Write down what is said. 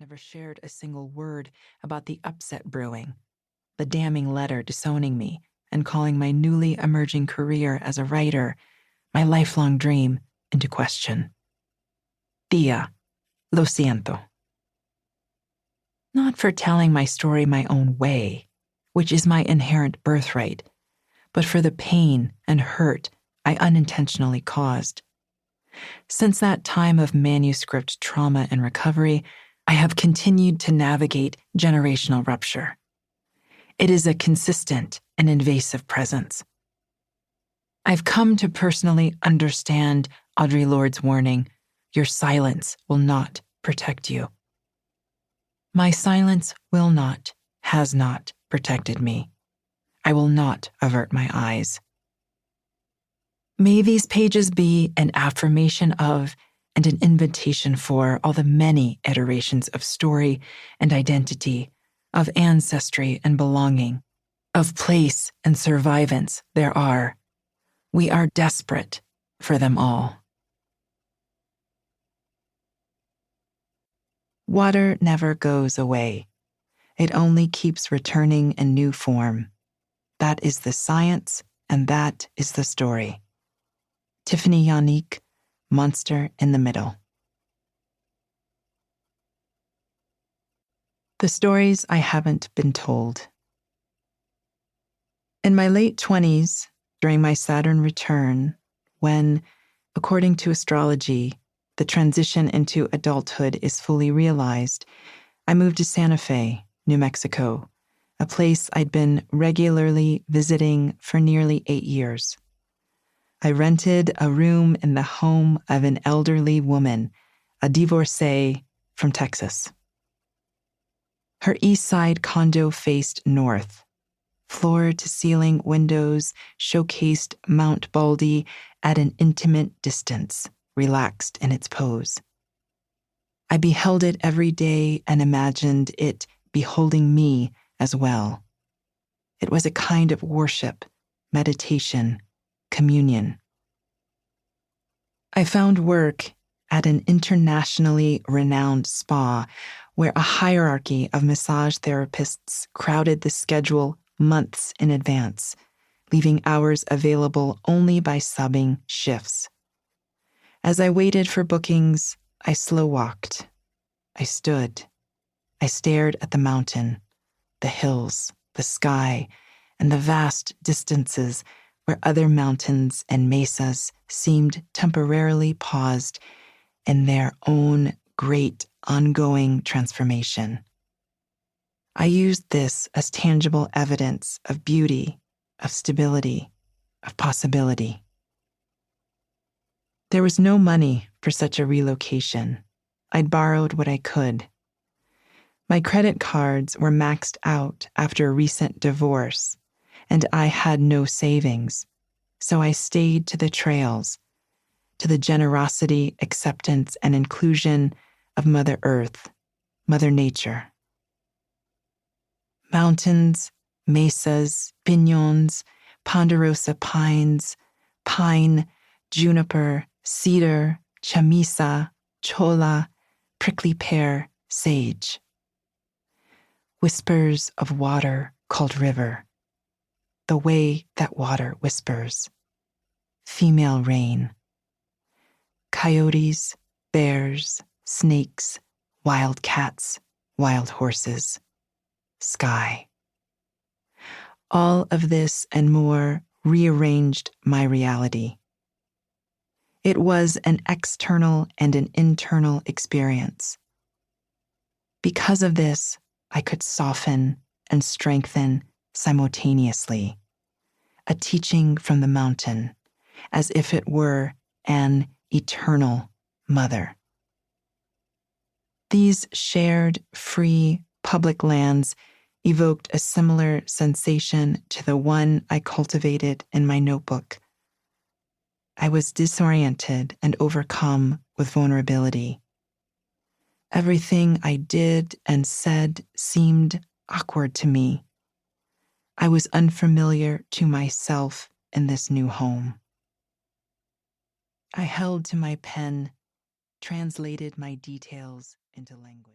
never shared a single word about the upset brewing, the damning letter disowning me and calling my newly emerging career as a writer, my lifelong dream, into question. Tía, lo siento. Not for telling my story my own way, which is my inherent birthright, but for the pain and hurt I unintentionally caused. Since that time of manuscript trauma and recovery, I have continued to navigate generational rupture. It is a consistent and invasive presence. I've come to personally understand Audre Lorde's warning, "Your silence will not protect you." My silence will not, has not protected me. I will not avert my eyes. May these pages be an affirmation of and an invitation for all the many iterations of story and identity, of ancestry and belonging, of place and survivance there are. We are desperate for them all. Water never goes away. It only keeps returning in new form. That is the science, and that is the story. Tiffany Yannick, Monster in the Middle. The stories I haven't been told. In my late 20s, during my Saturn return, when, according to astrology, the transition into adulthood is fully realized, I moved to Santa Fe, New Mexico, a place I'd been regularly visiting for nearly 8 years. I rented a room in the home of an elderly woman, a divorcee from Texas. Her east side condo faced north. Floor-to-ceiling windows showcased Mount Baldy at an intimate distance, relaxed in its pose. I beheld it every day and imagined it beholding me as well. It was a kind of worship, meditation, communion. I found work at an internationally renowned spa where a hierarchy of massage therapists crowded the schedule months in advance, leaving hours available only by subbing shifts. As I waited for bookings, I slow walked. I stood. I stared at the mountain, the hills, the sky, and the vast distances where other mountains and mesas seemed temporarily paused in their own great ongoing transformation. I used this as tangible evidence of beauty, of stability, of possibility. There was no money for such a relocation. I'd borrowed what I could. My credit cards were maxed out after a recent divorce, and I had no savings, so I stayed to the trails, to the generosity, acceptance, and inclusion of Mother Earth, Mother Nature. Mountains, mesas, piñons, ponderosa pines, pine, juniper, cedar, chamisa, cholla, prickly pear, sage. Whispers of water called river, the way that water whispers. Female rain. Coyotes, bears, snakes, wild cats, wild horses. Sky. All of this and more rearranged my reality. It was an external and an internal experience. Because of this, I could soften and strengthen simultaneously, a teaching from the mountain, as if it were an eternal mother. These shared, free, public lands evoked a similar sensation to the one I cultivated in my notebook. I was disoriented and overcome with vulnerability. Everything I did and said seemed awkward to me. I was unfamiliar to myself in this new home. I held to my pen, translated my details into language.